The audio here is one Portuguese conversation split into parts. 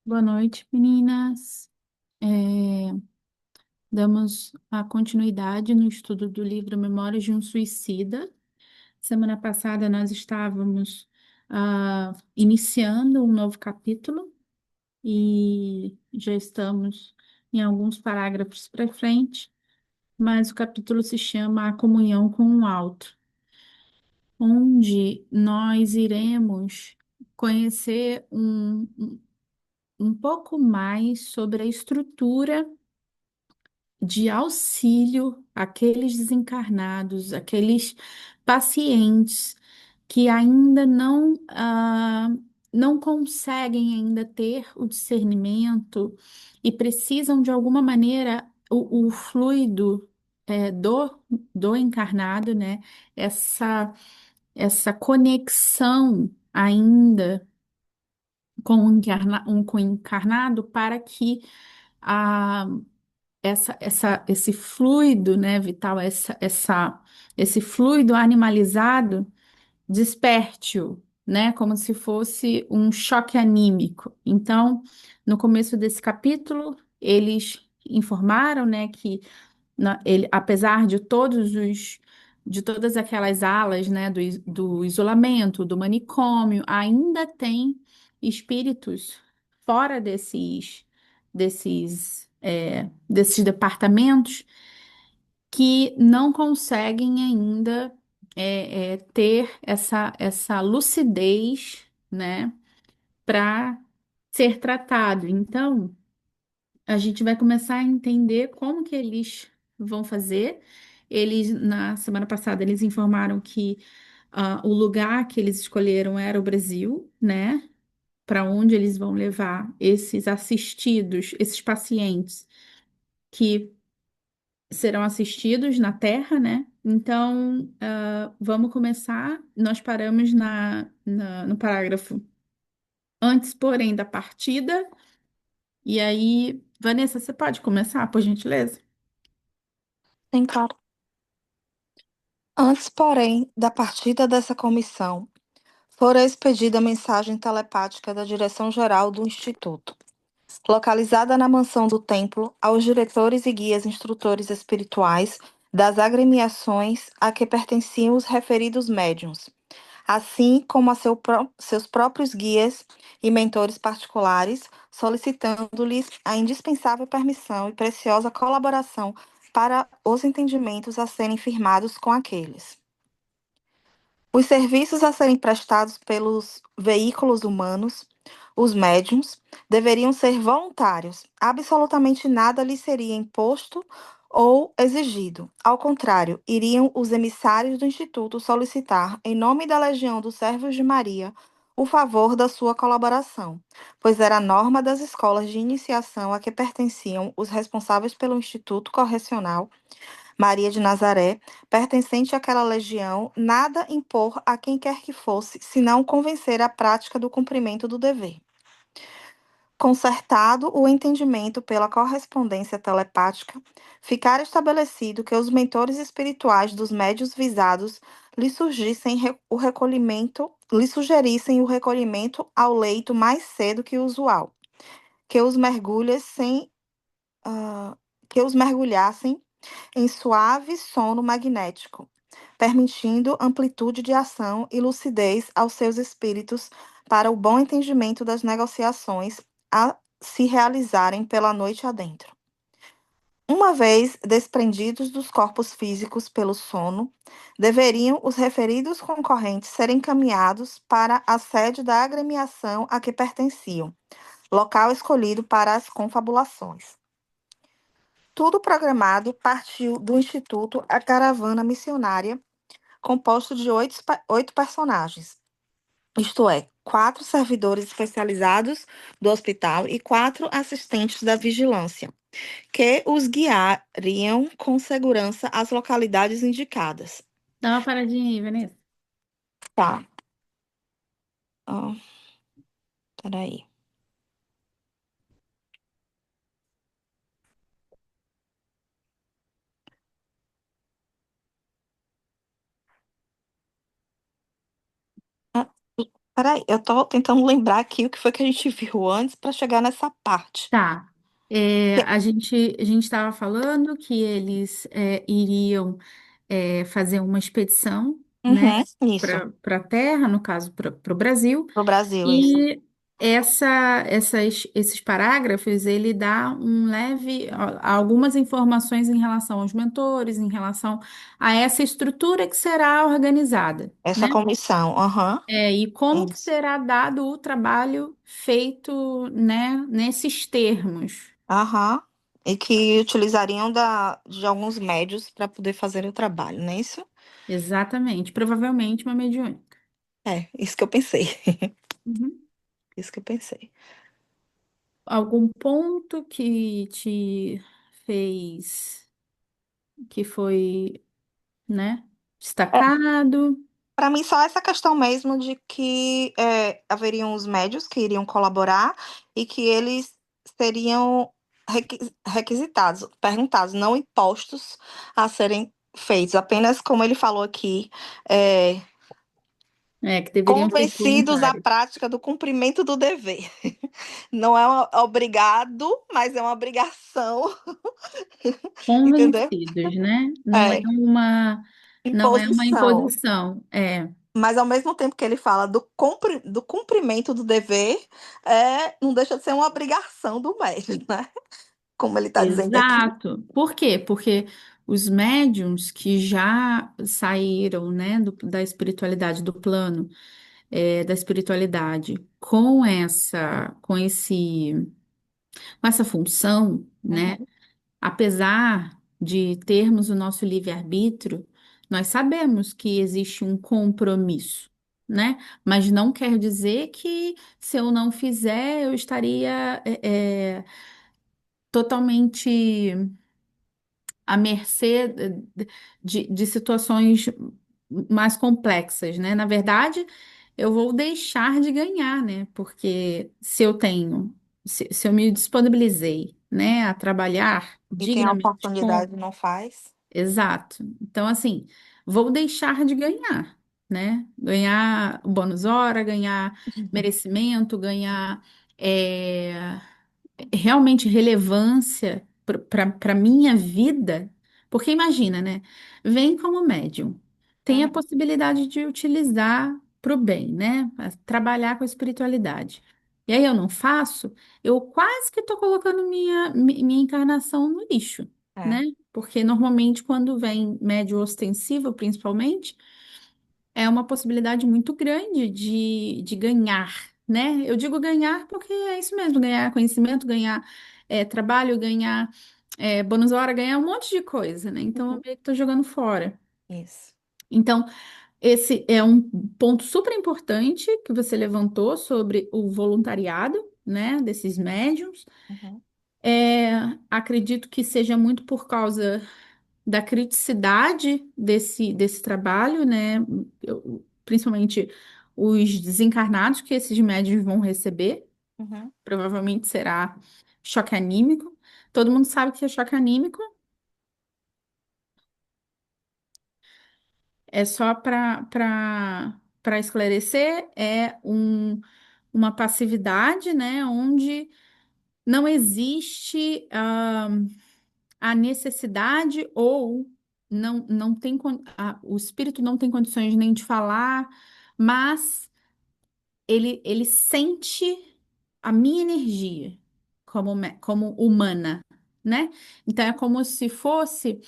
Boa noite, meninas. É, damos a continuidade no estudo do livro Memórias de um Suicida. Semana passada nós estávamos iniciando um novo capítulo e já estamos em alguns parágrafos para frente, mas o capítulo se chama A Comunhão com o Alto, onde nós iremos conhecer um pouco mais sobre a estrutura de auxílio àqueles desencarnados, aqueles pacientes que ainda não conseguem ainda ter o discernimento e precisam de alguma maneira o fluido do encarnado, né? Essa conexão ainda com o encarnado para que a esse fluido, né, vital, esse fluido animalizado, desperte-o, né, como se fosse um choque anímico. Então, no começo desse capítulo, eles informaram, né, que apesar de de todas aquelas alas, né, do isolamento, do manicômio, ainda tem espíritos fora desses departamentos que não conseguem ainda ter essa lucidez, né, para ser tratado. Então, a gente vai começar a entender como que eles vão fazer. Eles, na semana passada, eles informaram que o lugar que eles escolheram era o Brasil, né? Para onde eles vão levar esses assistidos, esses pacientes que serão assistidos na Terra, né? Então, vamos começar. Nós paramos no parágrafo antes, porém, da partida. E aí, Vanessa, você pode começar, por gentileza? Sim, claro. Antes, porém, da partida dessa comissão, fora expedida mensagem telepática da direção-geral do Instituto, localizada na mansão do templo, aos diretores e guias instrutores espirituais das agremiações a que pertenciam os referidos médiuns, assim como a seus próprios guias e mentores particulares, solicitando-lhes a indispensável permissão e preciosa colaboração para os entendimentos a serem firmados com aqueles. Os serviços a serem prestados pelos veículos humanos, os médiums, deveriam ser voluntários. Absolutamente nada lhes seria imposto ou exigido. Ao contrário, iriam os emissários do Instituto solicitar, em nome da Legião dos Servos de Maria, o favor da sua colaboração, pois era a norma das escolas de iniciação a que pertenciam os responsáveis pelo Instituto Correcional Maria de Nazaré, pertencente àquela legião, nada impor a quem quer que fosse, senão convencer a prática do cumprimento do dever. Concertado o entendimento pela correspondência telepática, ficar estabelecido que os mentores espirituais dos médios visados lhe sugerissem o recolhimento ao leito mais cedo que o usual, que os mergulhassem, ah, que os mergulhassem em suave sono magnético, permitindo amplitude de ação e lucidez aos seus espíritos para o bom entendimento das negociações a se realizarem pela noite adentro. Uma vez desprendidos dos corpos físicos pelo sono, deveriam os referidos concorrentes serem encaminhados para a sede da agremiação a que pertenciam, local escolhido para as confabulações. Tudo programado, partiu do Instituto a caravana missionária, composto de oito personagens, isto é, quatro servidores especializados do hospital e quatro assistentes da vigilância, que os guiariam com segurança às localidades indicadas. Dá uma paradinha aí, Vanessa. Tá. Ó, peraí. Ah, Peraí, eu tô tentando lembrar aqui o que foi que a gente viu antes para chegar nessa parte. Tá. A gente estava falando que eles iriam fazer uma expedição, né, Uhum, isso. para a Terra, no caso, para o Brasil, Pro Brasil, isso. e esses parágrafos, ele dá algumas informações em relação aos mentores, em relação a essa estrutura que será organizada, Essa né? comissão, aham, E como que isso. será dado o trabalho feito, né, nesses termos. Aham. E que utilizariam de alguns médios para poder fazer o trabalho, não é isso? Exatamente, provavelmente uma mediúnica. É, isso que eu pensei. Uhum. Isso que eu pensei. Algum ponto que te fez, que foi, né, destacado? Para mim, só essa questão mesmo de que haveriam os médios que iriam colaborar e que eles seriam requisitados, perguntados, não impostos a serem feitos. Apenas, como ele falou aqui, é, Que deveriam ser convencidos à voluntários. prática do cumprimento do dever. Não é obrigado, mas é uma obrigação, entendeu? Convencidos, né? É, Não é uma imposição. imposição. Mas ao mesmo tempo que ele fala do cumprimento do dever, não deixa de ser uma obrigação do médico, né? Como ele está dizendo aqui. Exato. Por quê? Porque os médiums que já saíram, né, da espiritualidade, do plano, da espiritualidade, com essa função, né? Uhum. Apesar de termos o nosso livre-arbítrio, nós sabemos que existe um compromisso, né? Mas não quer dizer que se eu não fizer, eu estaria totalmente à mercê de situações mais complexas, né? Na verdade, eu vou deixar de ganhar, né? Porque se eu me disponibilizei, né, a trabalhar E tem a dignamente oportunidade, não faz. exato. Então, assim, vou deixar de ganhar, né? Ganhar bônus hora, ganhar Uhum. merecimento, ganhar é, realmente relevância para minha vida. Porque imagina, né? Vem como médium, tem a Uhum. possibilidade de utilizar para o bem, né? Trabalhar com a espiritualidade. E aí eu não faço, eu quase que estou colocando minha encarnação no lixo, né? É, Porque normalmente quando vem médio ostensivo, principalmente, é uma possibilidade muito grande de ganhar, né? Eu digo ganhar porque é isso mesmo, ganhar conhecimento, ganhar trabalho, ganhar bônus hora, ganhar um monte de coisa, né? Então eu uhum. meio que tô jogando fora. Isso. Então, esse é um ponto super importante que você levantou sobre o voluntariado, né, desses médiums. Uhum. É, acredito que seja muito por causa da criticidade desse trabalho, né? Principalmente os desencarnados que esses médios vão receber, Uhum. provavelmente será choque anímico. Todo mundo sabe que é choque anímico, é só para esclarecer, uma passividade, né? Onde não existe a necessidade ou não tem o espírito não tem condições nem de falar, mas ele sente a minha energia como humana, né? Então é como se fosse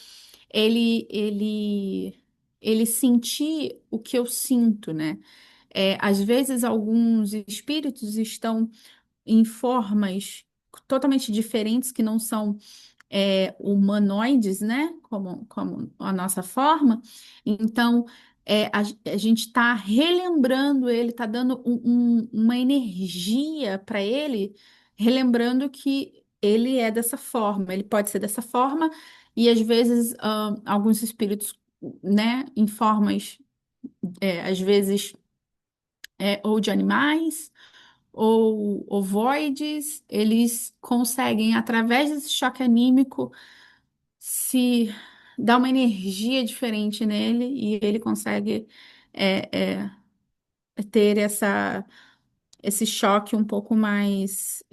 ele ele ele sentir o que eu sinto, né? Às vezes alguns espíritos estão em formas totalmente diferentes que não são humanoides, né? Como a nossa forma. Então, a gente está relembrando ele, está dando uma energia para ele, relembrando que ele é dessa forma, ele pode ser dessa forma, e às vezes alguns espíritos, né, em formas, às vezes, ou de animais ou ovoides, eles conseguem, através desse choque anímico, se dar uma energia diferente nele e ele consegue é, é, ter esse choque um pouco mais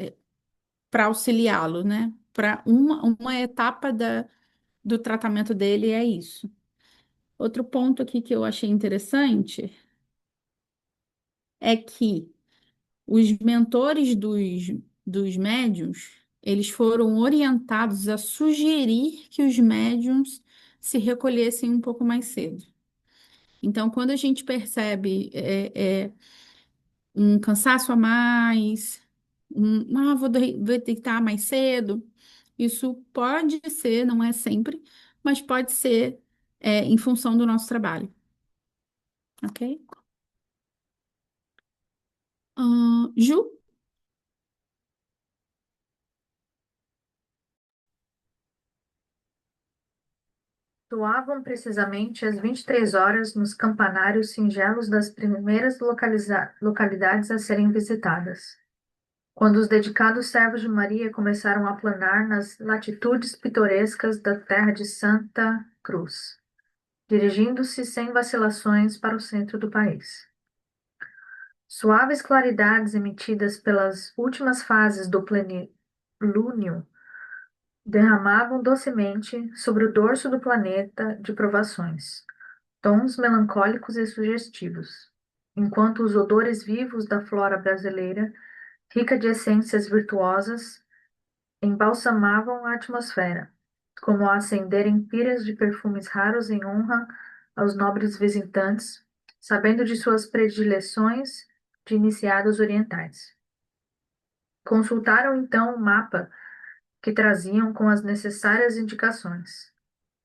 para auxiliá-lo, né? Para uma etapa do tratamento dele é isso. Outro ponto aqui que eu achei interessante é que os mentores dos médiuns, eles foram orientados a sugerir que os médiuns se recolhessem um pouco mais cedo. Então, quando a gente percebe um cansaço a mais, vou deitar mais cedo, isso pode ser, não é sempre, mas pode ser em função do nosso trabalho, ok? Ju? Soavam precisamente às 23 horas nos campanários singelos das primeiras localidades a serem visitadas, quando os dedicados servos de Maria começaram a planar nas latitudes pitorescas da terra de Santa Cruz, dirigindo-se sem vacilações para o centro do país. Suaves claridades emitidas pelas últimas fases do plenilúnio derramavam docemente sobre o dorso do planeta de provações tons melancólicos e sugestivos, enquanto os odores vivos da flora brasileira, rica de essências virtuosas, embalsamavam a atmosfera, como a acenderem piras de perfumes raros em honra aos nobres visitantes, sabendo de suas predileções de iniciados orientais. Consultaram então o mapa que traziam com as necessárias indicações.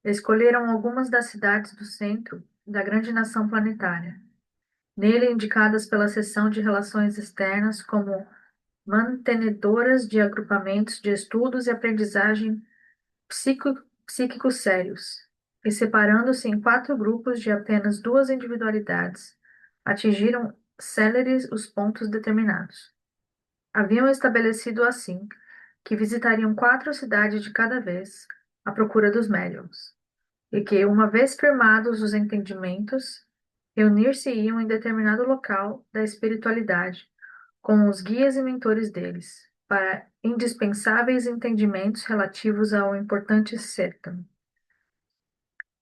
Escolheram algumas das cidades do centro da grande nação planetária, nele indicadas pela seção de relações externas como mantenedoras de agrupamentos de estudos e aprendizagem psíquicos sérios, e separando-se em quatro grupos de apenas duas individualidades, atingiram céleres os pontos determinados. Haviam estabelecido assim que visitariam quatro cidades de cada vez à procura dos médiuns e que, uma vez firmados os entendimentos, reunir-se-iam em determinado local da espiritualidade com os guias e mentores deles, para indispensáveis entendimentos relativos ao importante certame.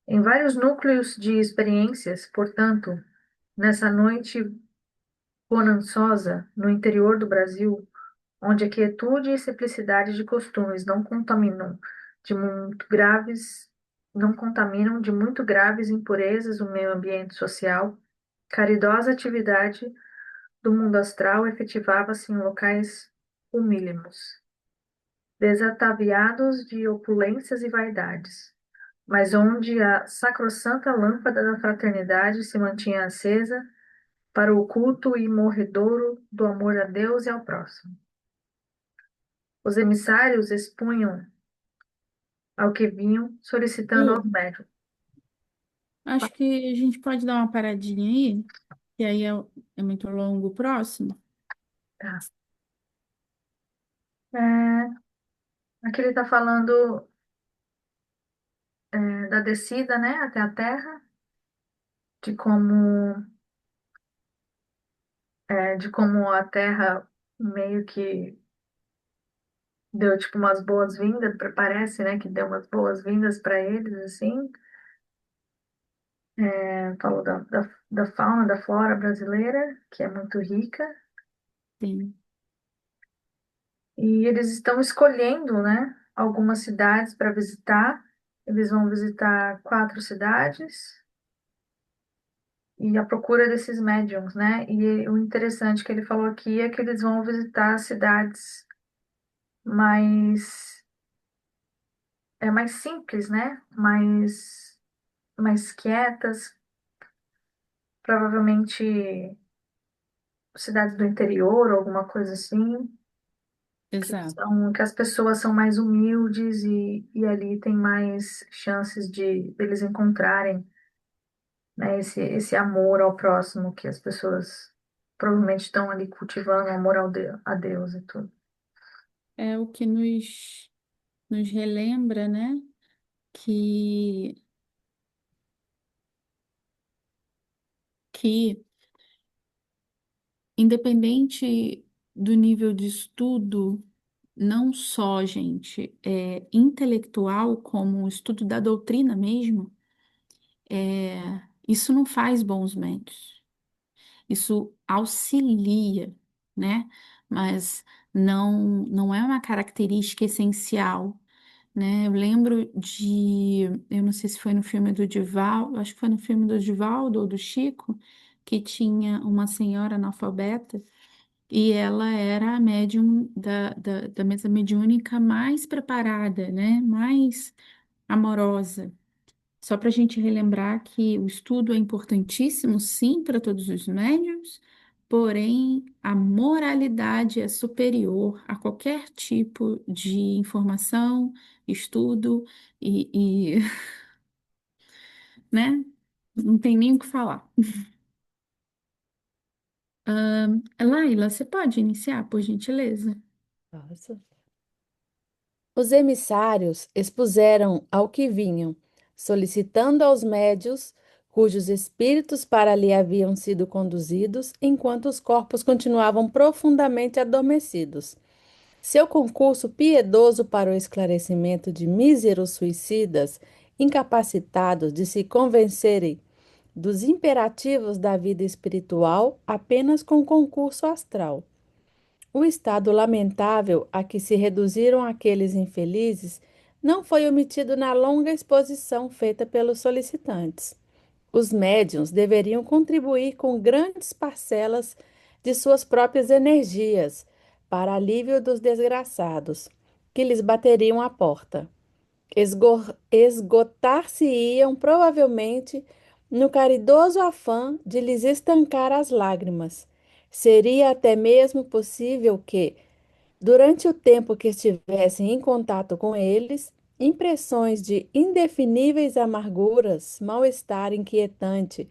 Em vários núcleos de experiências, portanto, nessa noite bonançosa no interior do Brasil, onde a quietude e simplicidade de costumes de muito graves, não contaminam de muito graves impurezas o meio ambiente social, caridosa atividade do mundo astral efetivava-se em locais humílimos, desataviados de opulências e vaidades, mas onde a sacrossanta lâmpada da fraternidade se mantinha acesa para o culto e morredouro do amor a Deus e ao próximo. Os emissários expunham ao que vinham, solicitando aos Ju, médiuns. acho que a gente pode dar uma paradinha aí, que aí é muito longo o próximo. Tá. Aqui ele está falando da descida, né, até a Terra, de como a Terra meio que deu tipo umas boas-vindas, parece, né, que deu umas boas-vindas para eles, assim. Falou da fauna, da flora brasileira, que é muito rica, Sim, e eles estão escolhendo, né, algumas cidades para visitar. Eles vão visitar quatro cidades e à procura desses médiums, né? E o interessante que ele falou aqui é que eles vão visitar cidades mais mais simples, né? Mais quietas, provavelmente cidades do interior, alguma coisa assim, exato. que as pessoas são mais humildes e ali tem mais chances de eles encontrarem, né, esse amor ao próximo que as pessoas provavelmente estão ali cultivando, amor a Deus e tudo. É o que nos relembra, né? Que, que independente do nível de estudo, não só, gente, intelectual, como o estudo da doutrina mesmo, isso não faz bons médicos. Isso auxilia, né? Mas não é uma característica essencial, né? Eu lembro eu não sei se foi no filme do Divaldo, acho que foi no filme do Divaldo ou do Chico, que tinha uma senhora analfabeta e ela era a médium da mesa mediúnica mais preparada, né? Mais amorosa. Só para a gente relembrar que o estudo é importantíssimo, sim, para todos os médiuns, porém a moralidade é superior a qualquer tipo de informação, estudo e, né? Não tem nem o que falar. Laila, você pode iniciar, por gentileza? Nossa. Os emissários expuseram ao que vinham, solicitando aos médios, cujos espíritos para ali haviam sido conduzidos, enquanto os corpos continuavam profundamente adormecidos. Seu concurso piedoso para o esclarecimento de míseros suicidas, incapacitados de se convencerem dos imperativos da vida espiritual apenas com concurso astral. O estado lamentável a que se reduziram aqueles infelizes não foi omitido na longa exposição feita pelos solicitantes. Os médiuns deveriam contribuir com grandes parcelas de suas próprias energias para alívio dos desgraçados, que lhes bateriam à porta. Esgotar-se-iam provavelmente no caridoso afã de lhes estancar as lágrimas. Seria até mesmo possível que, durante o tempo que estivessem em contato com eles, impressões de indefiníveis amarguras, mal-estar inquietante,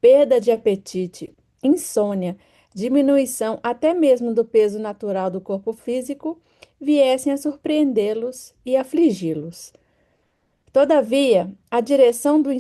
perda de apetite, insônia, diminuição até mesmo do peso natural do corpo físico, viessem a surpreendê-los e afligi-los. Todavia, a direção do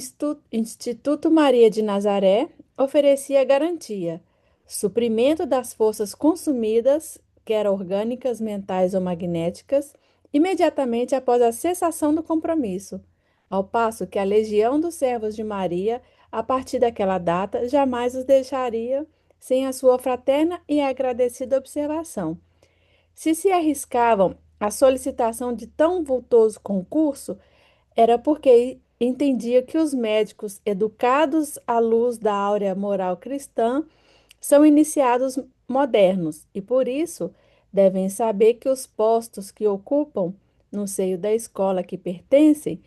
Instituto Maria de Nazaré oferecia garantia, suprimento das forças consumidas, quer orgânicas, mentais ou magnéticas, imediatamente após a cessação do compromisso, ao passo que a Legião dos Servos de Maria, a partir daquela data, jamais os deixaria sem a sua fraterna e agradecida observação. Se arriscavam à solicitação de tão vultoso concurso, era porque entendia que os médicos, educados à luz da áurea moral cristã, são iniciados modernos e, por isso, devem saber que os postos que ocupam no seio da escola que pertencem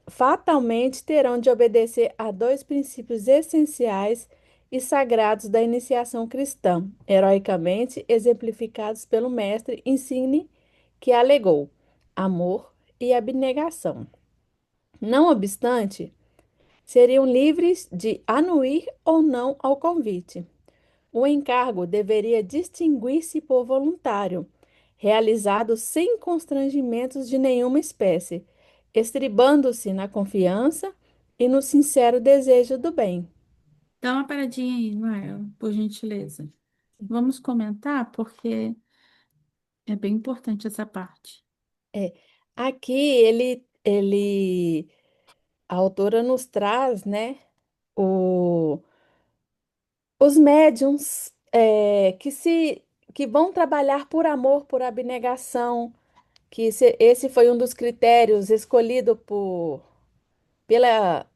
fatalmente terão de obedecer a dois princípios essenciais e sagrados da iniciação cristã, heroicamente exemplificados pelo mestre insigne que alegou amor e abnegação. Não obstante, seriam livres de anuir ou não ao convite. O encargo deveria distinguir-se por voluntário, realizado sem constrangimentos de nenhuma espécie, estribando-se na confiança e no sincero desejo do bem. Dá uma paradinha aí, Laila, por gentileza. Vamos comentar porque é bem importante essa parte. É, aqui a autora nos traz, né, o, os médiums que vão trabalhar por amor, por abnegação, que esse foi um dos critérios escolhido pela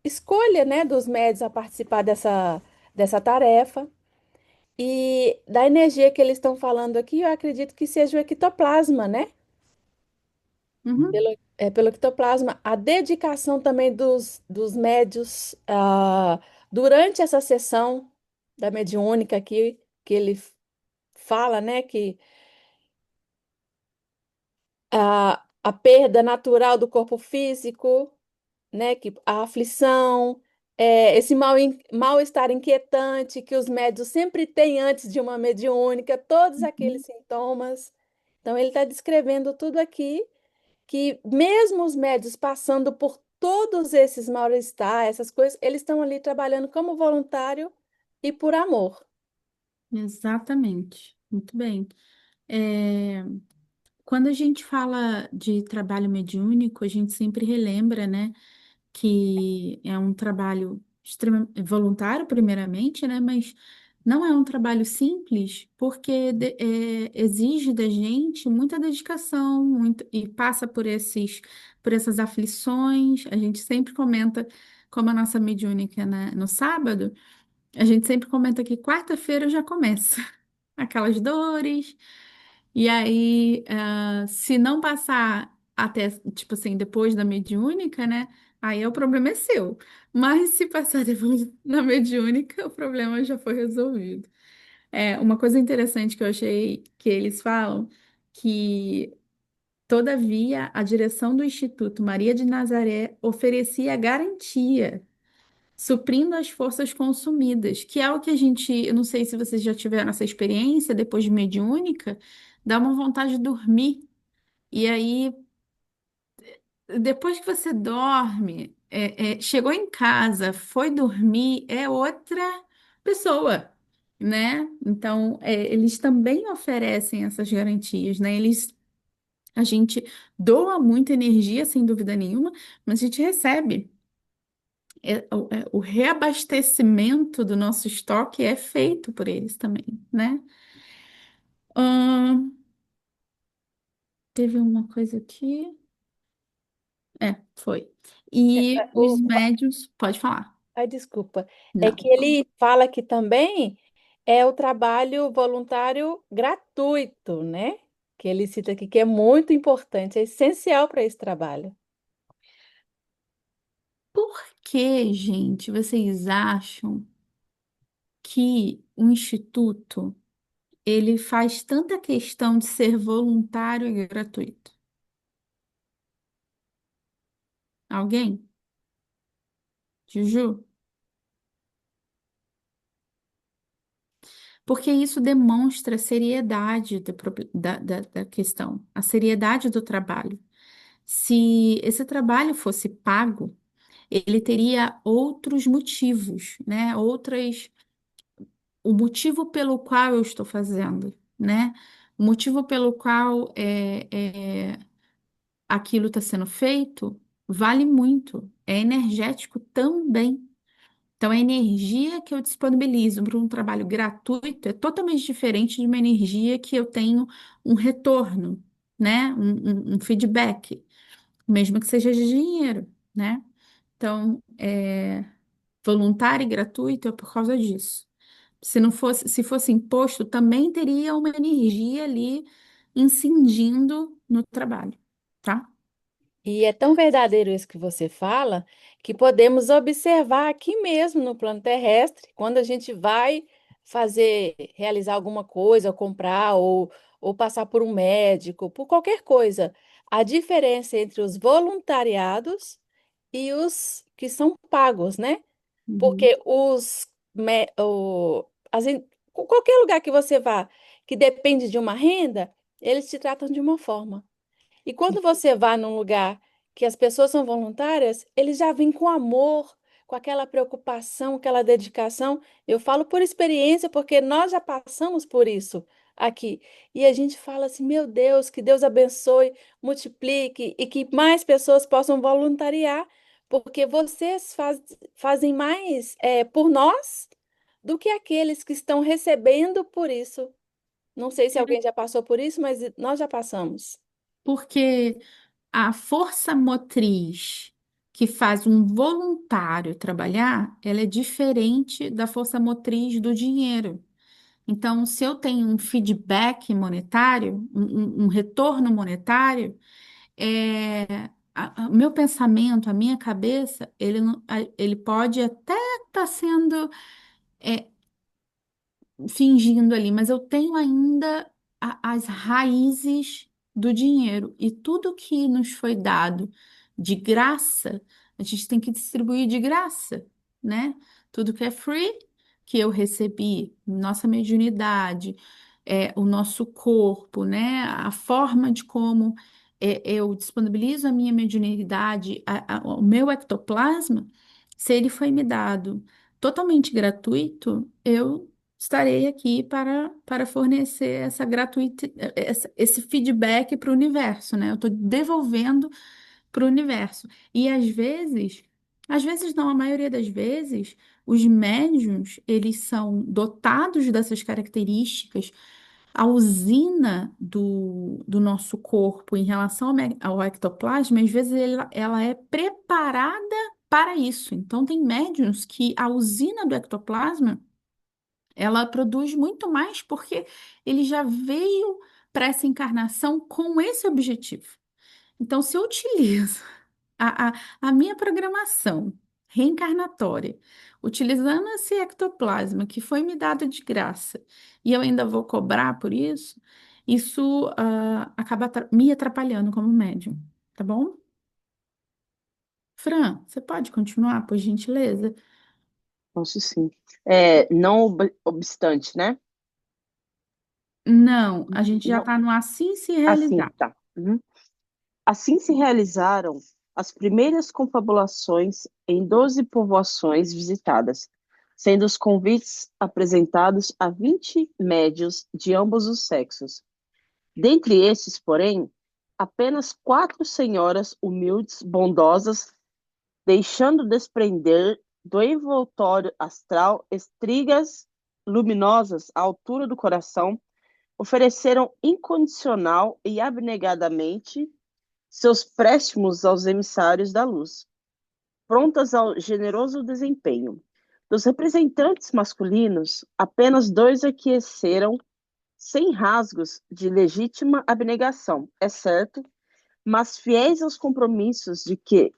escolha, né, dos médios a participar dessa tarefa. E da energia que eles estão falando aqui, eu acredito que seja o ectoplasma, né? Uhum, Pelo ectoplasma. A dedicação também dos médios durante essa sessão da mediúnica aqui, que ele fala, né, que a perda natural do corpo físico, né, que a aflição, esse mal-estar inquietante que os médios sempre têm antes de uma mediúnica, todos aqueles uhum. sintomas. Então, ele está descrevendo tudo aqui, que mesmo os médios passando por todos esses mal-estar, essas coisas, eles estão ali trabalhando como voluntário e por amor. Exatamente. Muito bem. É, quando a gente fala de trabalho mediúnico, a gente sempre relembra, né, que é um trabalho voluntário, primeiramente, né, mas não é um trabalho simples, porque exige da gente muita dedicação, e passa por essas aflições. A gente sempre comenta, como a nossa mediúnica, né, no sábado, a gente sempre comenta que quarta-feira já começa aquelas dores. E aí, se não passar até, tipo assim, depois da mediúnica, né? Aí o problema é seu. Mas se passar depois da mediúnica, o problema já foi resolvido. É, uma coisa interessante que eu achei que eles falam, que, todavia, a direção do Instituto Maria de Nazaré oferecia garantia, suprindo as forças consumidas, que é o que a gente, eu não sei se vocês já tiveram essa experiência depois de mediúnica, dá uma vontade de dormir. E aí, depois que você dorme, chegou em casa, foi dormir, é outra pessoa, né? Então, eles também oferecem essas garantias, né? A gente doa muita energia, sem dúvida nenhuma, mas a gente recebe. O reabastecimento do nosso estoque é feito por eles também, né? Ahn, teve uma coisa aqui. Foi. E os O, médios, pode falar. ai, desculpa. É Não. que ele fala que também é o trabalho voluntário gratuito, né? Que ele cita aqui que é muito importante, é essencial para esse trabalho. Por que, gente, vocês acham que o instituto ele faz tanta questão de ser voluntário e gratuito? Alguém? Juju? Porque isso demonstra a seriedade da questão, a seriedade do trabalho. Se esse trabalho fosse pago, ele teria outros motivos, né? O motivo pelo qual eu estou fazendo, né? O motivo pelo qual aquilo está sendo feito vale muito, é energético também. Então, a energia que eu disponibilizo para um trabalho gratuito é totalmente diferente de uma energia que eu tenho um retorno, né? Um feedback, mesmo que seja de dinheiro, né? Então, voluntário e gratuito é por causa disso. Se não fosse, se fosse imposto, também teria uma energia ali incidindo no trabalho, tá? E é tão verdadeiro isso que você fala, que podemos observar aqui mesmo no plano terrestre, quando a gente vai realizar alguma coisa, ou comprar, ou passar por um médico, por qualquer coisa, a diferença entre os voluntariados e os que são pagos, né? Uhum. Porque qualquer lugar que você vá que depende de uma renda, eles te tratam de uma forma. E quando você vai num lugar que as pessoas são voluntárias, eles já vêm com amor, com aquela preocupação, aquela dedicação. Eu falo por experiência, porque nós já passamos por isso aqui. E a gente fala assim: meu Deus, que Deus abençoe, multiplique e que mais pessoas possam voluntariar, porque fazem mais por nós do que aqueles que estão recebendo por isso. Não sei se alguém já passou por isso, mas nós já passamos. Porque a força motriz que faz um voluntário trabalhar, ela é diferente da força motriz do dinheiro. Então, se eu tenho um feedback monetário, um retorno monetário, o meu pensamento, a minha cabeça, ele pode até estar sendo fingindo ali, mas eu tenho ainda as raízes do dinheiro. E tudo que nos foi dado de graça, a gente tem que distribuir de graça, né? Tudo que é free, que eu recebi, nossa mediunidade, o nosso corpo, né? A forma de como eu disponibilizo a minha mediunidade, o meu ectoplasma, se ele foi me dado totalmente gratuito, eu estarei aqui para fornecer esse feedback para o universo, né? Eu estou devolvendo para o universo. E às vezes não, a maioria das vezes, os médiuns, eles são dotados dessas características. A usina do nosso corpo em relação ao ectoplasma, às vezes ela é preparada para isso. Então, tem médiuns que a usina do ectoplasma ela produz muito mais porque ele já veio para essa encarnação com esse objetivo. Então, se eu utilizo a, a, a minha programação reencarnatória, utilizando esse ectoplasma que foi me dado de graça, e eu ainda vou cobrar por isso, isso acaba me atrapalhando como médium, tá bom? Fran, você pode continuar, por gentileza? Posso sim. Não obstante, né? Não, a gente já Não, está no assim se assim, realizar. tá. Uhum. Assim se realizaram as primeiras confabulações em 12 povoações visitadas, sendo os convites apresentados a 20 médios de ambos os sexos. Dentre estes, porém, apenas 4 senhoras humildes, bondosas, deixando desprender do envoltório astral estrigas luminosas à altura do coração, ofereceram incondicional e abnegadamente seus préstimos aos emissários da luz, prontas ao generoso desempenho. Dos representantes masculinos, apenas 2 aqueceram sem rasgos de legítima abnegação, é certo, mas fiéis aos compromissos de que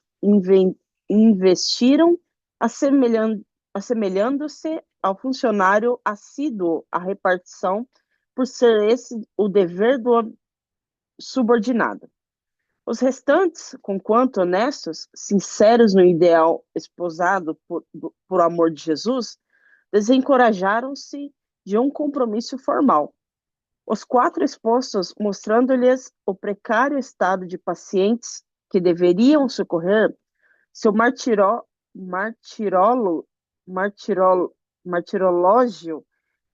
investiram, assemelhando-se ao funcionário assíduo à repartição, por ser esse o dever do subordinado. Os restantes, conquanto honestos, sinceros no ideal esposado por amor de Jesus, desencorajaram-se de um compromisso formal. Os 4 expostos, mostrando-lhes o precário estado de pacientes que deveriam socorrer, seu martirológio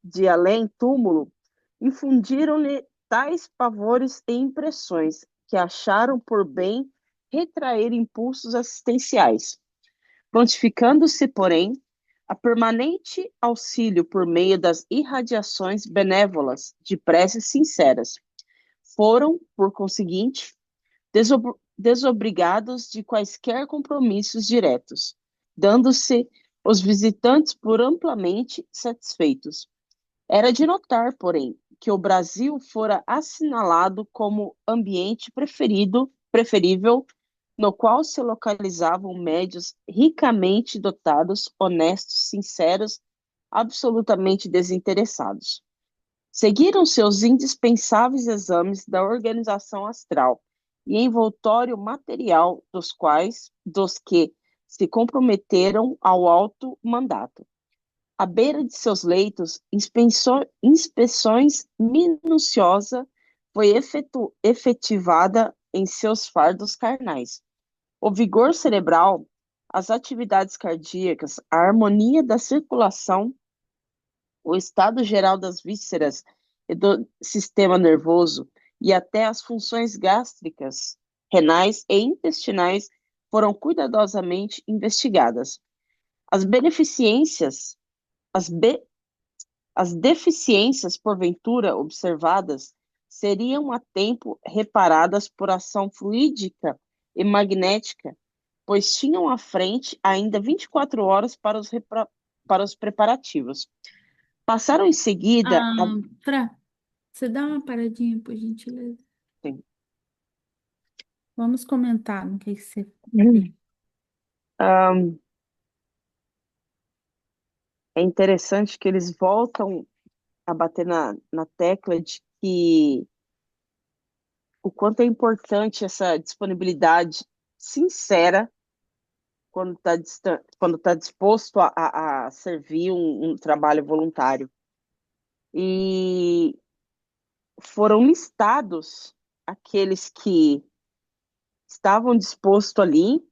de além-túmulo, infundiram-lhe tais pavores e impressões que acharam por bem retrair impulsos assistenciais, prontificando-se, porém, a permanente auxílio por meio das irradiações benévolas de preces sinceras. Foram, por conseguinte, desobrigados de quaisquer compromissos diretos, dando-se os visitantes por amplamente satisfeitos. Era de notar, porém, que o Brasil fora assinalado como ambiente preferível, no qual se localizavam médios ricamente dotados, honestos, sinceros, absolutamente desinteressados. Seguiram seus indispensáveis exames da organização astral e envoltório material dos que se comprometeram ao alto mandato. À beira de seus leitos, inspeções minuciosa foi efetivada em seus fardos carnais. O vigor cerebral, as atividades cardíacas, a harmonia da circulação, o estado geral das vísceras e do sistema nervoso e até as funções gástricas, renais e intestinais foram cuidadosamente investigadas. As beneficências, as, be, as deficiências porventura observadas seriam a tempo reparadas por ação fluídica e magnética, pois tinham à frente ainda 24 horas para os preparativos. Passaram em seguida a... Fran, você dá uma paradinha, por gentileza? Sim. Vamos comentar no que você... É interessante que eles voltam a bater na tecla de que o quanto é importante essa disponibilidade sincera quando tá disposto a servir um trabalho voluntário. E foram listados aqueles que estavam dispostos ali,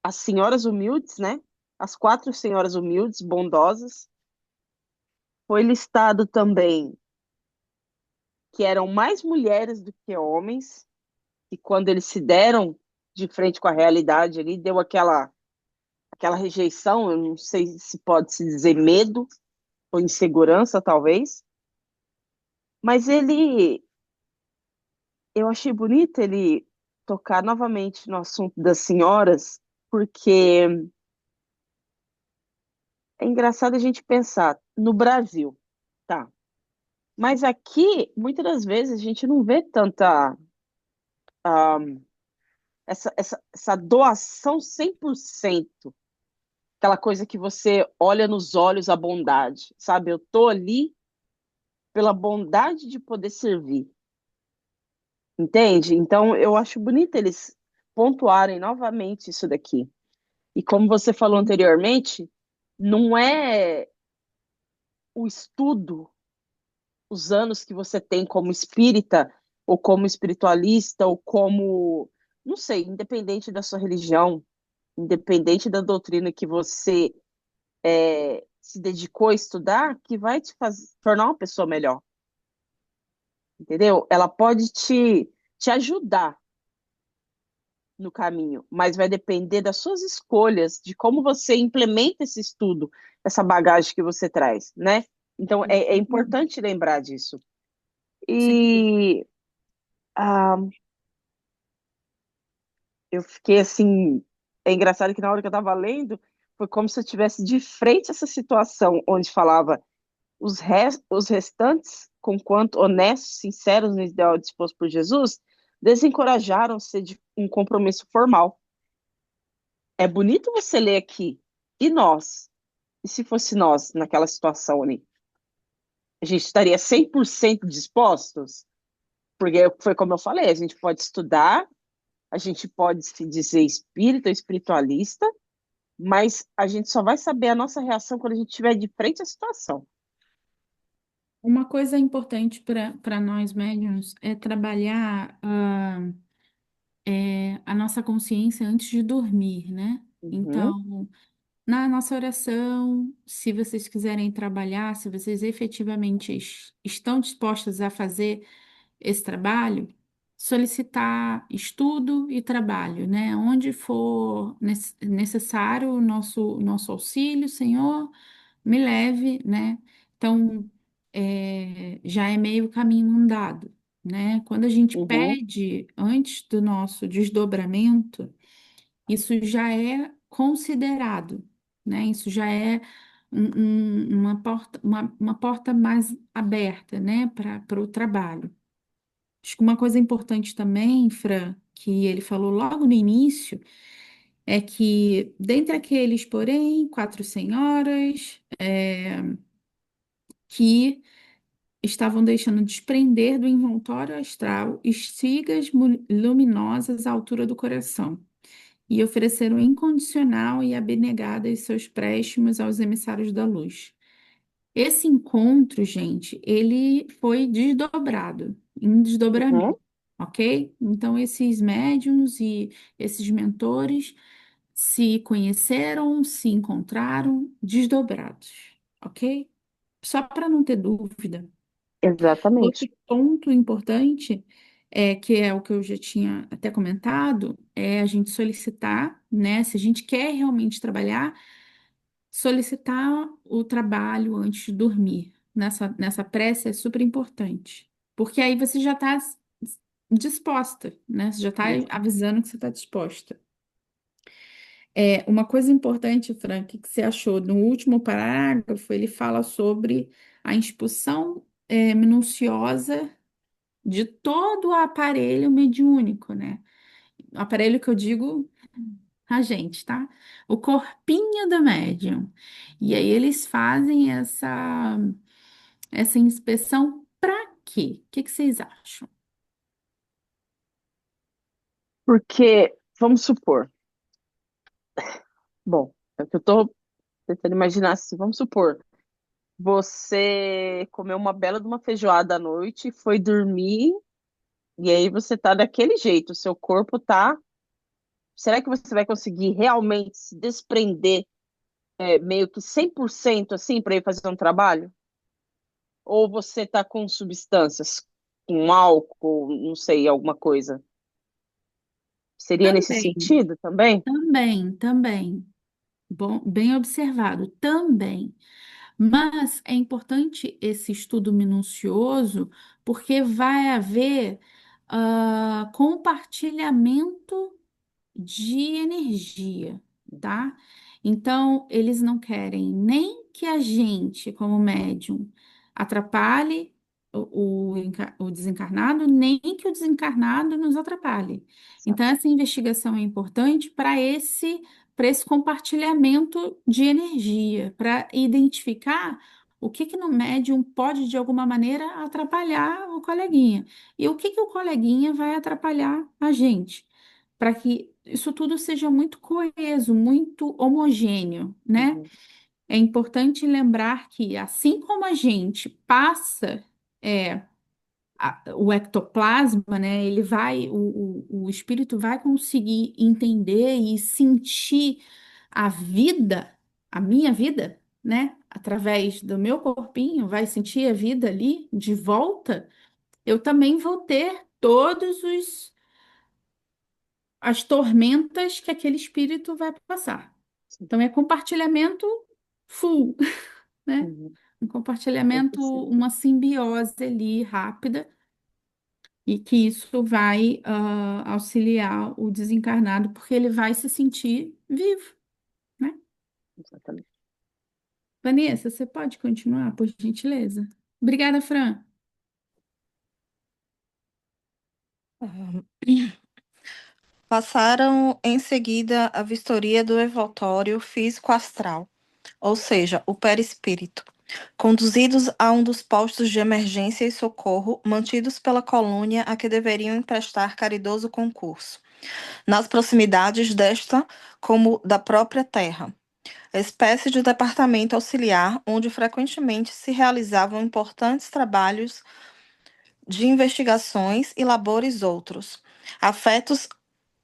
as senhoras humildes, né? As 4 senhoras humildes, bondosas, Foi listado também que eram mais mulheres do que homens, e quando eles se deram de frente com a realidade ali, deu aquela rejeição, eu não sei se pode se dizer medo ou insegurança, talvez, mas eu achei bonito ele tocar novamente no assunto das senhoras, porque é engraçado a gente pensar no Brasil, tá? Mas aqui, muitas das vezes, a gente não vê tanta essa doação 100%, aquela coisa que você olha nos olhos a bondade, sabe? Eu tô ali pela bondade de poder servir, entende? Então, eu acho bonito eles pontuarem novamente isso daqui. E como você falou anteriormente, não é o estudo, os anos que você tem como espírita, ou como espiritualista, ou como, não sei, independente da sua religião, independente da doutrina que você se dedicou a estudar, que vai te tornar uma pessoa melhor, entendeu? Ela pode te ajudar no caminho, mas vai depender das suas escolhas, de como você implementa esse estudo, essa bagagem que você traz, né? Então, é importante lembrar disso. Sim. E ah, eu fiquei assim. É engraçado que na hora que eu estava lendo, foi como se eu tivesse de frente a essa situação onde falava os restantes, conquanto honestos, sinceros no ideal disposto por Jesus, desencorajaram-se de um compromisso formal. É bonito você ler aqui. E nós? E se fosse nós naquela situação ali? A gente estaria 100% dispostos? Porque foi como eu falei, a gente pode estudar, a gente pode se dizer espírita, espiritualista, mas a gente só vai saber a nossa reação quando a gente estiver de frente à situação. Uma coisa importante para nós médiuns é trabalhar a nossa consciência antes de dormir, né? Uhum, Então, na nossa oração, se vocês quiserem trabalhar, se vocês efetivamente estão dispostas a fazer esse trabalho, solicitar estudo e trabalho, né? Onde for necessário o nosso auxílio, Senhor, me leve, né? Então, já é meio caminho andado, né? Quando a gente uhum, pede antes do nosso desdobramento, isso já é considerado, né? Isso já é uma porta mais aberta, né? Para o trabalho. Acho que uma coisa importante também, Fran, que ele falou logo no início, é que dentre aqueles, porém, 4 senhoras que estavam deixando desprender do envoltório astral espigas luminosas à altura do coração e ofereceram incondicional e abnegadas seus préstimos aos emissários da luz. Esse encontro, gente, ele foi desdobrado, em uhum. desdobramento, ok? Então, esses médiuns e esses mentores se conheceram, se encontraram desdobrados, ok? Só para não ter dúvida. Outro Exatamente. ponto importante, que é o que eu já tinha até comentado, é a gente solicitar, né? Se a gente quer realmente trabalhar, solicitar o trabalho antes de dormir. Nessa prece é super importante. Porque aí você já está disposta, né? Você já está avisando que você está disposta. Uma coisa importante, Frank, que você achou no último parágrafo, ele fala sobre a expulsão minuciosa de todo o aparelho mediúnico, né? O aparelho que eu digo, a gente, tá? O corpinho do médium. E aí eles fazem essa inspeção para quê? O que que vocês acham? Porque, vamos supor, bom, é o que eu estou tentando imaginar assim, vamos supor, você comeu uma bela de uma feijoada à noite, foi dormir, e aí você tá daquele jeito, o seu corpo tá. Será que você vai conseguir realmente se desprender, meio que 100% assim, para ir fazer um trabalho? Ou você está com substâncias, com álcool, não sei, alguma coisa? Seria nesse Também, sentido também? também. Bom, bem observado, também. Mas é importante esse estudo minucioso, porque vai haver compartilhamento de energia, tá? Então, eles não querem nem que a gente, como médium, atrapalhe o desencarnado, nem que o desencarnado nos atrapalhe. Então, essa investigação é importante para esse compartilhamento de energia, para identificar o que que no médium pode, de alguma maneira, atrapalhar o coleguinha. E o que que o coleguinha vai atrapalhar a gente, para que isso tudo seja muito coeso, muito homogêneo, né? Uhum, É importante lembrar que, assim como a gente passa é, o ectoplasma, né? Ele vai, o espírito vai conseguir entender e sentir a vida, a minha vida, né? Através do meu corpinho, vai sentir a vida ali de volta. Eu também vou ter todos os as tormentas que aquele espírito vai passar. sim, Então, é compartilhamento full, né? uhum, Um compartilhamento, 100%. uma simbiose ali rápida, e que isso vai auxiliar o desencarnado, porque ele vai se sentir vivo, né? Exatamente. Vanessa, você pode continuar, por gentileza? Obrigada, Fran. Ah, passaram em seguida a vistoria do evoltório físico-astral, ou seja, o perispírito, conduzidos a um dos postos de emergência e socorro mantidos pela colônia a que deveriam emprestar caridoso concurso, nas proximidades desta como da própria terra, espécie de departamento auxiliar onde frequentemente se realizavam importantes trabalhos de investigações e labores outros, afetos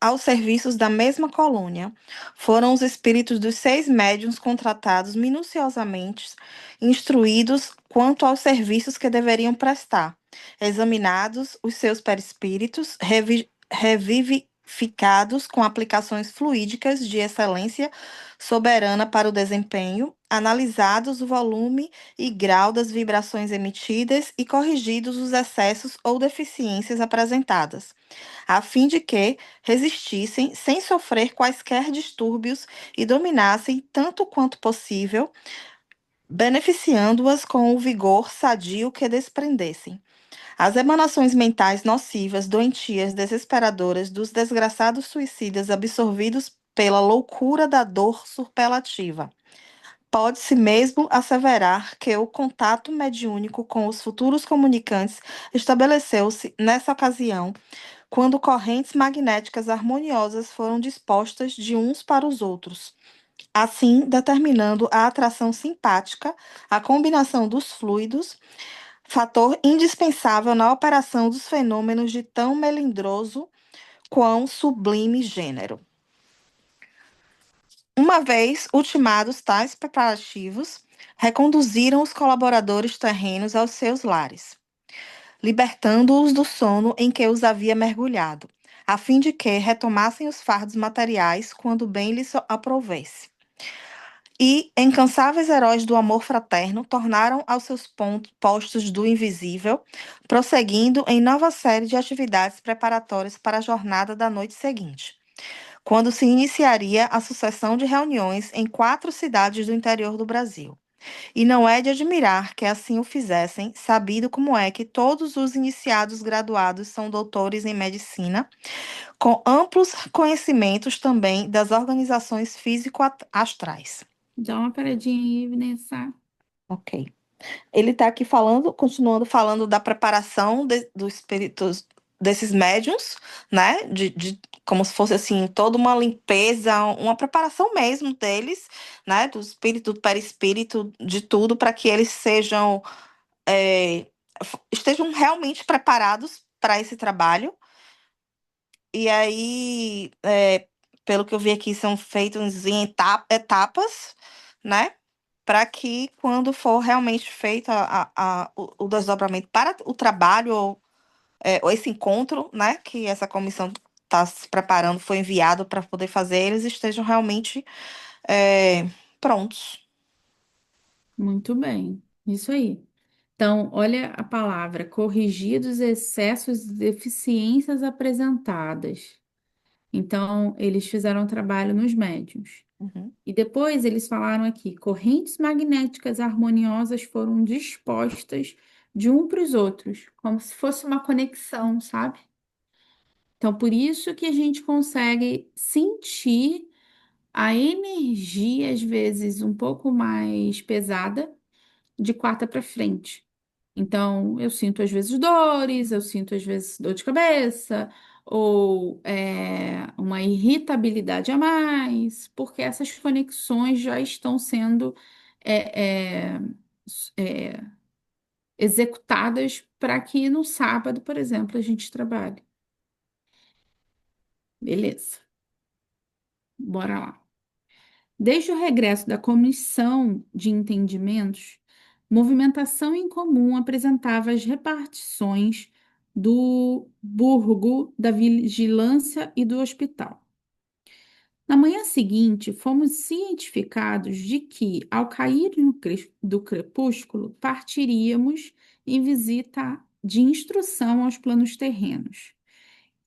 aos serviços da mesma colônia. Foram os espíritos dos 6 médiuns contratados minuciosamente, instruídos quanto aos serviços que deveriam prestar, examinados os seus perispíritos, revivificados com aplicações fluídicas de excelência soberana para o desempenho, analisados o volume e grau das vibrações emitidas e corrigidos os excessos ou deficiências apresentadas, a fim de que resistissem sem sofrer quaisquer distúrbios e dominassem tanto quanto possível, beneficiando-as com o vigor sadio que desprendessem. As emanações mentais nocivas, doentias, desesperadoras dos desgraçados suicidas absorvidos pela loucura da dor superlativa. Pode-se mesmo asseverar que o contato mediúnico com os futuros comunicantes estabeleceu-se, nessa ocasião, quando correntes magnéticas harmoniosas foram dispostas de uns para os outros, assim determinando a atração simpática, a combinação dos fluidos, fator indispensável na operação dos fenômenos de tão melindroso quão sublime gênero. Uma vez ultimados tais preparativos, reconduziram os colaboradores terrenos aos seus lares, libertando-os do sono em que os havia mergulhado, a fim de que retomassem os fardos materiais quando bem lhes aprovesse. E, incansáveis heróis do amor fraterno, tornaram aos seus postos do invisível, prosseguindo em nova série de atividades preparatórias para a jornada da noite seguinte, quando se iniciaria a sucessão de reuniões em 4 cidades do interior do Brasil. E não é de admirar que assim o fizessem, sabido como é que todos os iniciados graduados são doutores em medicina, com amplos conhecimentos também das organizações físico-astrais. Dá uma paradinha aí, Vanessa. Ok. Ele está aqui falando, continuando falando da preparação dos espíritos desses médiuns, né? Como se fosse assim, toda uma limpeza, uma preparação mesmo deles, né? Do espírito, do perispírito, de tudo, para que eles sejam, estejam realmente preparados para esse trabalho. E aí, pelo que eu vi aqui, são feitos em etapas, né? para que, quando for realmente feito o desdobramento para o trabalho, ou esse encontro, né, que essa comissão está se preparando, foi enviado para poder fazer, eles estejam realmente prontos. Muito bem, isso aí. Então, olha a palavra: corrigir os excessos e deficiências apresentadas. Então, eles fizeram um trabalho nos médiuns. Uhum. E depois eles falaram aqui: correntes magnéticas harmoniosas foram dispostas de um para os outros, como se fosse uma conexão, sabe? Então, por isso que a gente consegue sentir a energia, às vezes, um pouco mais pesada de quarta para frente. Então, eu sinto às vezes dores, eu sinto às vezes dor de cabeça, ou uma irritabilidade a mais, porque essas conexões já estão sendo é, é, é, executadas para que no sábado, por exemplo, a gente trabalhe. Beleza, bora lá. Desde o regresso da Comissão de Entendimentos, movimentação em comum apresentava as repartições do burgo, da vigilância e do hospital. Na manhã seguinte, fomos cientificados de que, ao cair do crepúsculo, partiríamos em visita de instrução aos planos terrenos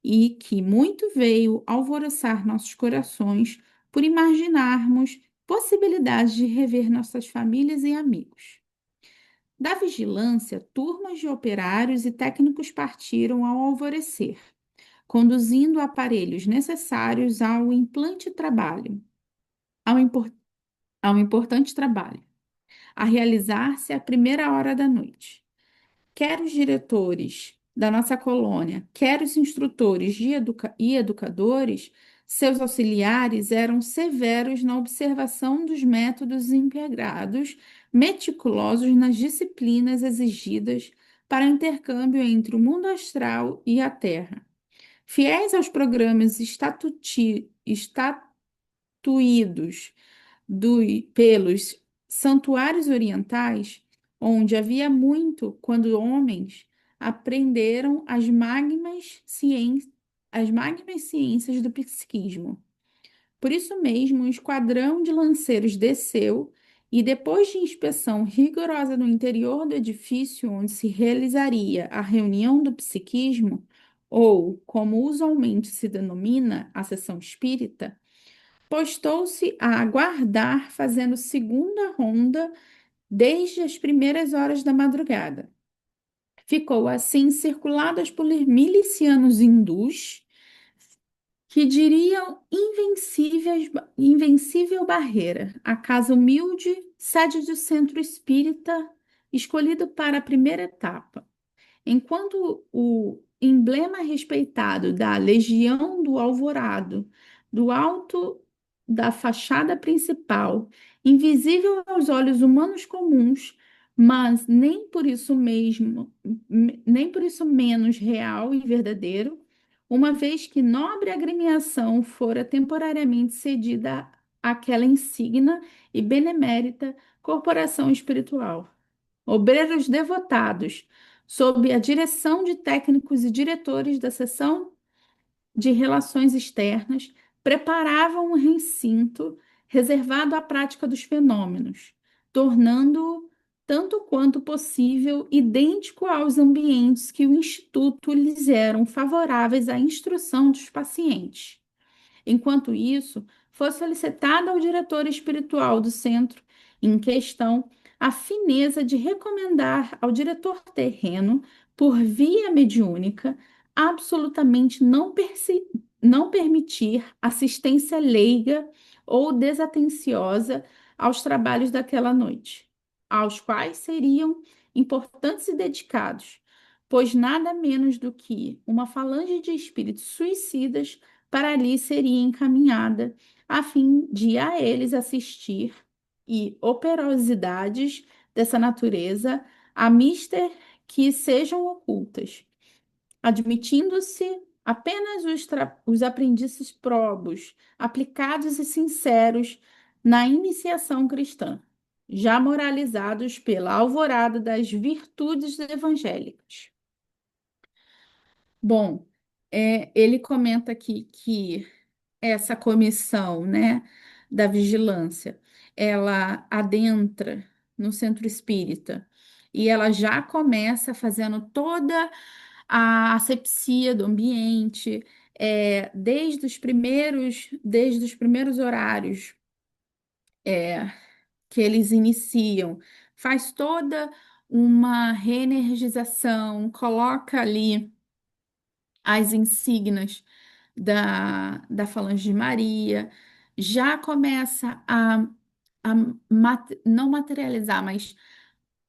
e que muito veio alvoroçar nossos corações por imaginarmos possibilidades de rever nossas famílias e amigos. Da vigilância, turmas de operários e técnicos partiram ao alvorecer, conduzindo aparelhos necessários ao, impor- ao importante trabalho, a realizar-se à primeira hora da noite. Quer os diretores da nossa colônia, quer os instrutores e educadores, seus auxiliares eram severos na observação dos métodos empregados, meticulosos nas disciplinas exigidas para intercâmbio entre o mundo astral e a Terra. Fiéis aos programas estatuídos pelos santuários orientais, onde havia muito quando homens aprenderam as magnas ciências do psiquismo. Por isso mesmo, um esquadrão de lanceiros desceu e, depois de inspeção rigorosa no interior do edifício onde se realizaria a reunião do psiquismo, ou, como usualmente se denomina, a sessão espírita, postou-se a aguardar, fazendo segunda ronda desde as primeiras horas da madrugada. Ficou assim circuladas por milicianos hindus que diriam invencível barreira, a casa humilde, sede do centro espírita, escolhido para a primeira etapa. Enquanto o emblema respeitado da Legião do Alvorado, do alto da fachada principal, invisível aos olhos humanos comuns, mas nem por isso menos real e verdadeiro, uma vez que nobre agremiação fora temporariamente cedida àquela insigna e benemérita corporação espiritual. Obreiros devotados, sob a direção de técnicos e diretores da seção de relações externas, preparavam um recinto reservado à prática dos fenômenos, tornando-o, tanto quanto possível, idêntico aos ambientes que o Instituto lhes eram favoráveis à instrução dos pacientes. Enquanto isso, foi solicitada ao diretor espiritual do centro em questão a fineza de recomendar ao diretor terreno, por via mediúnica, absolutamente não permitir assistência leiga ou desatenciosa aos trabalhos daquela noite, aos quais seriam importantes e dedicados, pois nada menos do que uma falange de espíritos suicidas para ali seria encaminhada, a fim de a eles assistir e operosidades dessa natureza, a mister que sejam ocultas, admitindo-se apenas os aprendizes probos, aplicados e sinceros na iniciação cristã. já moralizados pela alvorada das virtudes evangélicas. Bom, ele comenta aqui que essa comissão, né, da vigilância, ela adentra no centro espírita e ela já começa fazendo toda a asepsia do ambiente, desde os primeiros horários que eles iniciam, faz toda uma reenergização, coloca ali as insígnias da Falange de Maria, já começa a não materializar, mas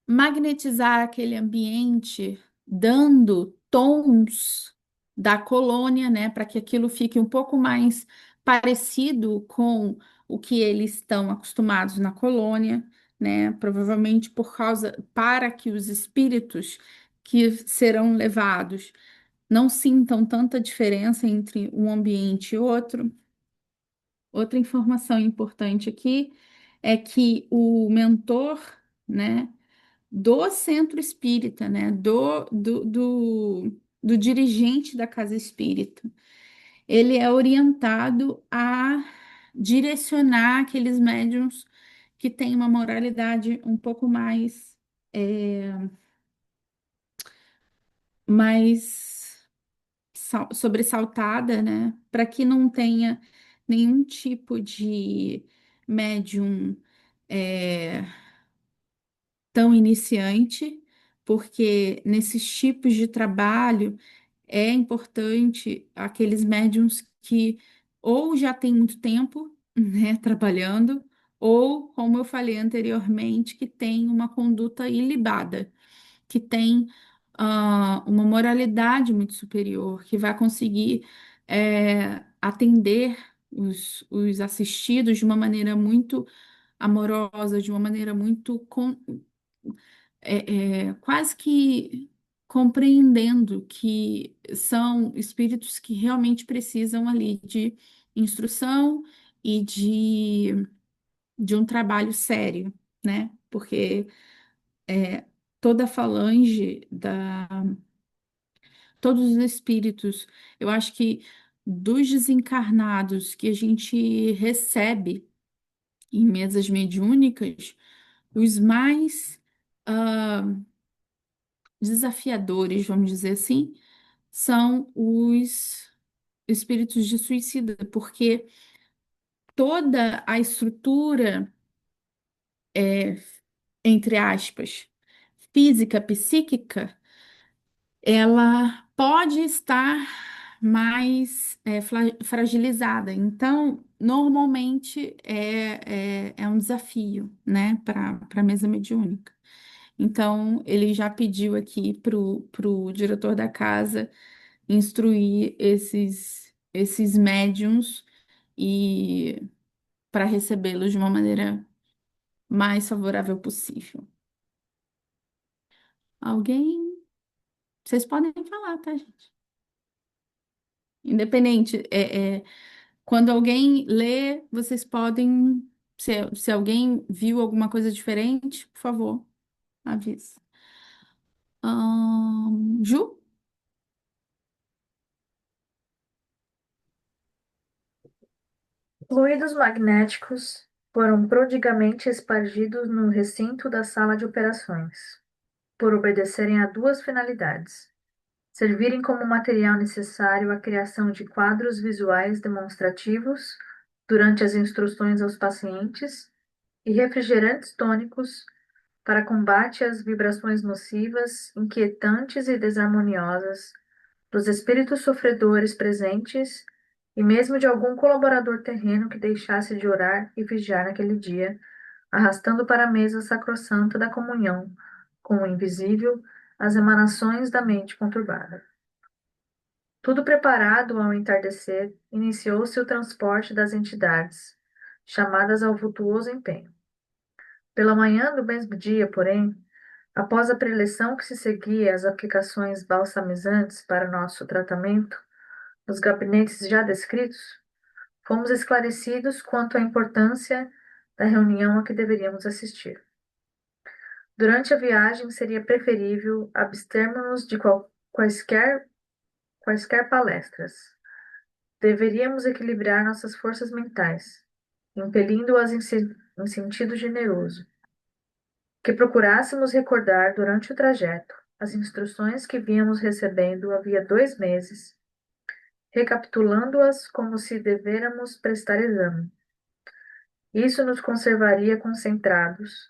magnetizar aquele ambiente, dando tons da colônia, né, para que aquilo fique um pouco mais parecido com o que eles estão acostumados na colônia, né, provavelmente para que os espíritos que serão levados não sintam tanta diferença entre um ambiente e outro. Outra informação importante aqui é que o mentor, né, do centro espírita, né, do dirigente da casa espírita, ele é orientado a direcionar aqueles médiuns que têm uma moralidade um pouco mais sobressaltada, né? Para que não tenha nenhum tipo de médium é, tão iniciante, porque nesses tipos de trabalho é importante aqueles médiums que ou já têm muito tempo, né, trabalhando, ou, como eu falei anteriormente, que tem uma conduta ilibada, que tem uma moralidade muito superior, que vai conseguir atender os assistidos de uma maneira muito amorosa, de uma maneira muito quase que compreendendo que são espíritos que realmente precisam ali de instrução e de um trabalho sério, né? Porque toda a falange todos os espíritos, eu acho que dos desencarnados que a gente recebe em mesas mediúnicas, os mais ah, desafiadores, vamos dizer assim, são os espíritos de suicida, porque toda a estrutura, entre aspas, física, psíquica, ela pode estar mais fragilizada. Então, normalmente é um desafio, né, para a mesa mediúnica. Então, ele já pediu aqui para o diretor da casa instruir esses médiums e para recebê-los de uma maneira mais favorável possível. Alguém? Vocês podem falar, tá, gente? Independente, quando alguém lê, vocês podem, se alguém viu alguma coisa diferente, por favor, avisa. Ju? Fluidos magnéticos foram prodigamente espargidos no recinto da sala de operações, por obedecerem a duas finalidades: servirem como material necessário à criação de quadros visuais demonstrativos durante as instruções aos pacientes e refrigerantes tônicos para combate às vibrações nocivas, inquietantes e desarmoniosas dos espíritos sofredores presentes e mesmo de algum colaborador terreno que deixasse de orar e vigiar naquele dia, arrastando para a mesa sacrossanta da comunhão com o invisível as emanações da mente conturbada. Tudo preparado ao entardecer, iniciou-se o transporte das entidades, chamadas ao vultuoso empenho. Pela manhã do mesmo dia, porém, após a preleção que se seguia às aplicações balsamizantes para nosso tratamento, nos gabinetes já descritos, fomos esclarecidos quanto à importância da reunião a que deveríamos assistir. Durante a viagem, seria preferível abstermos-nos de quaisquer palestras. Deveríamos equilibrar nossas forças mentais, impelindo-as em sentido generoso. Que procurássemos recordar durante o trajeto as instruções que vínhamos recebendo havia 2 meses, recapitulando-as como se devêramos prestar exame. Isso nos conservaria concentrados,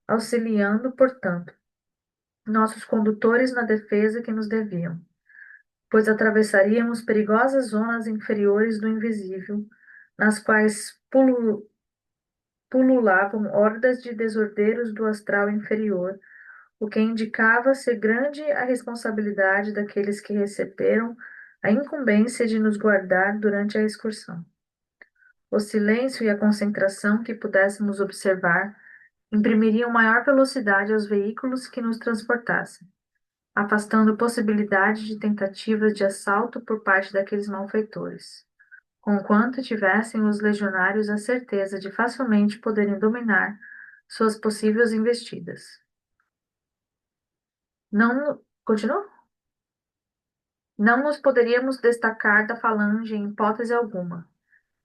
auxiliando, portanto, nossos condutores na defesa que nos deviam, pois atravessaríamos perigosas zonas inferiores do invisível, nas quais pululavam hordas de desordeiros do astral inferior, o que indicava ser grande a responsabilidade daqueles que receberam a incumbência de nos guardar durante a excursão. O silêncio e a concentração que pudéssemos observar imprimiriam maior velocidade aos veículos que nos transportassem, afastando possibilidade de tentativas de assalto por parte daqueles malfeitores, conquanto tivessem os legionários a certeza de facilmente poderem dominar suas possíveis investidas. Não, continua? Não nos poderíamos destacar da falange em hipótese alguma,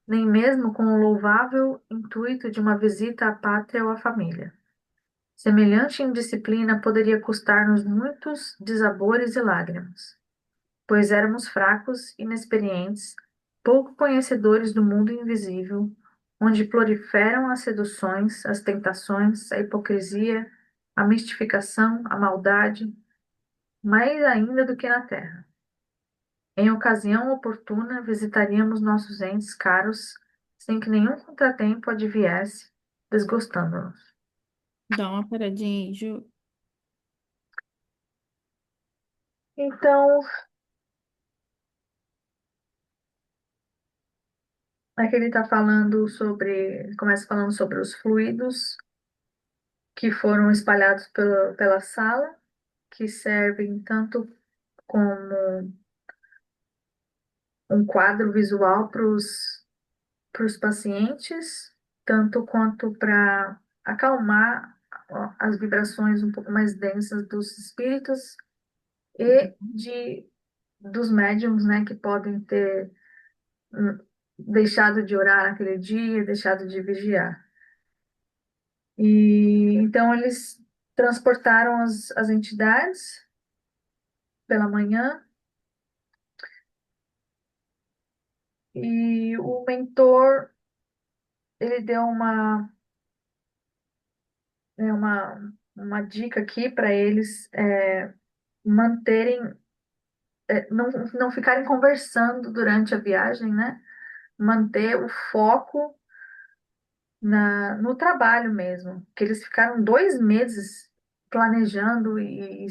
nem mesmo com o louvável intuito de uma visita à pátria ou à família. Semelhante indisciplina poderia custar-nos muitos desabores e lágrimas, pois éramos fracos, inexperientes, pouco conhecedores do mundo invisível, onde proliferam as seduções, as tentações, a hipocrisia, a mistificação, a maldade, mais ainda do que na terra. Em ocasião oportuna, visitaríamos nossos entes caros, sem que nenhum contratempo adviesse, desgostando-nos. Dá uma paradinha aí, Ju. Então, aqui ele está falando sobre, começa falando sobre os fluidos que foram espalhados pela sala, que servem tanto como um quadro visual para os pacientes, tanto quanto para acalmar as vibrações um pouco mais densas dos espíritos e dos médiums, né, que podem ter hum, deixado de orar naquele dia, deixado de vigiar. E então eles transportaram as entidades pela manhã e o mentor ele deu uma dica aqui para eles manterem, não ficarem conversando durante a viagem, né? Manter o foco no trabalho mesmo, que eles ficaram 2 meses planejando e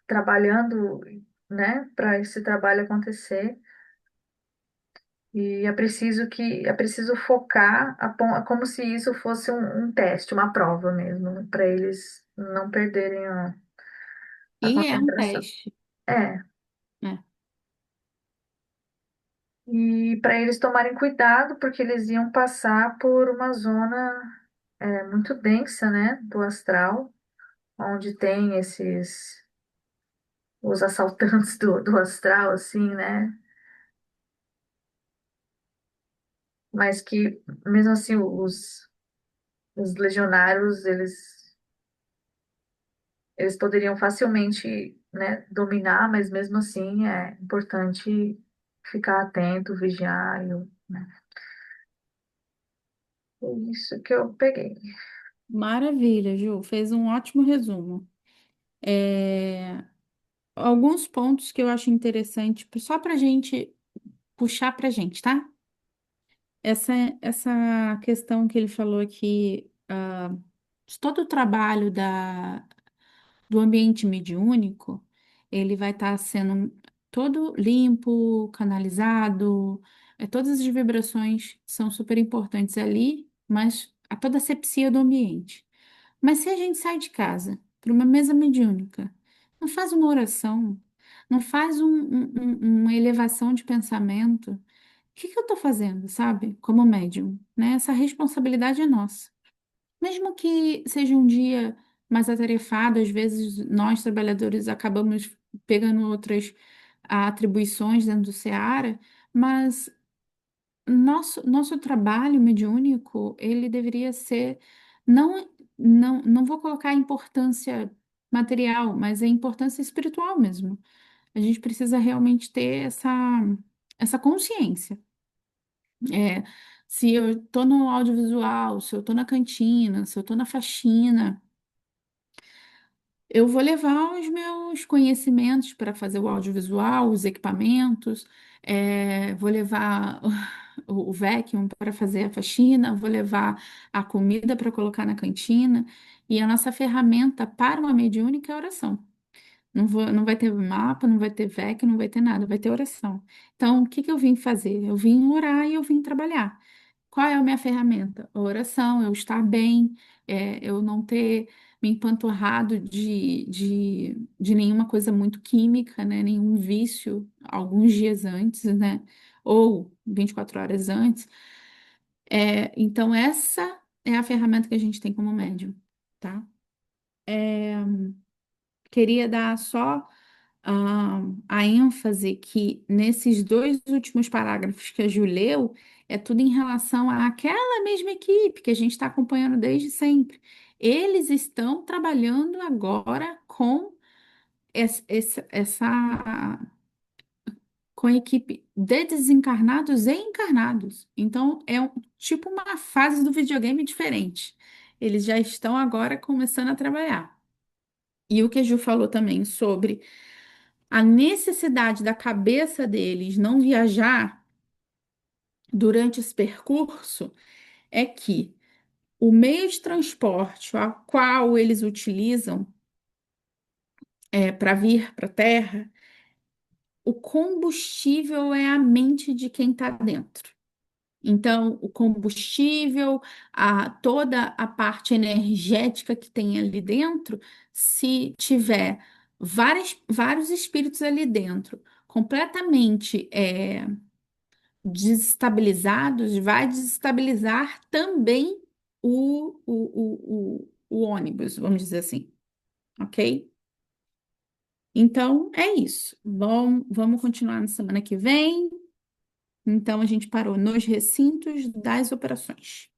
trabalhando, né, para esse trabalho acontecer. E é preciso focar como se isso fosse um teste, uma prova mesmo, para eles não perderem a E é um concentração. teste, É, né? e para eles tomarem cuidado, porque eles iam passar por uma zona muito densa, né, do astral, onde tem os assaltantes do astral, assim, né, mas que mesmo assim os legionários, eles poderiam facilmente, né, dominar, mas mesmo assim é importante ficar atento, vigiar, né. Foi isso que eu peguei. Maravilha, Ju. Fez um ótimo resumo. É, alguns pontos que eu acho interessante, só para gente puxar para gente, tá? Essa questão que ele falou aqui, de todo o trabalho do ambiente mediúnico, ele vai estar sendo todo limpo, canalizado, todas as vibrações são super importantes ali, mas a toda a asepsia do ambiente. Mas se a gente sai de casa para uma mesa mediúnica, não faz uma oração, não faz uma elevação de pensamento, o que que eu estou fazendo, sabe? Como médium, né? Essa responsabilidade é nossa. Mesmo que seja um dia mais atarefado, às vezes nós, trabalhadores, acabamos pegando outras atribuições dentro do Seara, mas nosso trabalho mediúnico, ele deveria ser, não vou colocar a importância material, mas a importância espiritual mesmo. A gente precisa realmente ter essa consciência. É, se eu estou no audiovisual, se eu estou na cantina, se eu estou na faxina, eu vou levar os meus conhecimentos para fazer o audiovisual, os equipamentos, vou levar o vacuum para fazer a faxina, vou levar a comida para colocar na cantina, e a nossa ferramenta para uma mediúnica é a oração. Não vai ter mapa, não vai ter VEC, não vai ter nada, vai ter oração. Então, o que que eu vim fazer? Eu vim orar e eu vim trabalhar. Qual é a minha ferramenta? A oração, eu estar bem, eu não ter me empanturrado de nenhuma coisa muito química, né? Nenhum vício alguns dias antes, né? Ou 24 horas antes. Então, essa é a ferramenta que a gente tem como médium, tá? Queria dar só a ênfase que nesses dois últimos parágrafos que a Ju leu, é tudo em relação àquela mesma equipe que a gente está acompanhando desde sempre. Eles estão trabalhando agora com com a equipe de desencarnados e encarnados. Então, tipo uma fase do videogame diferente. Eles já estão agora começando a trabalhar. E o que a Ju falou também sobre a necessidade da cabeça deles não viajar durante esse percurso é que o meio de transporte a qual eles utilizam para vir para a Terra, o combustível é a mente de quem está dentro. Então, o combustível, toda a parte energética que tem ali dentro, se tiver vários espíritos ali dentro, completamente desestabilizados, vai desestabilizar também o ônibus, vamos dizer assim, ok? Então, é isso. Bom, vamos continuar na semana que vem. Então, a gente parou nos recintos das operações.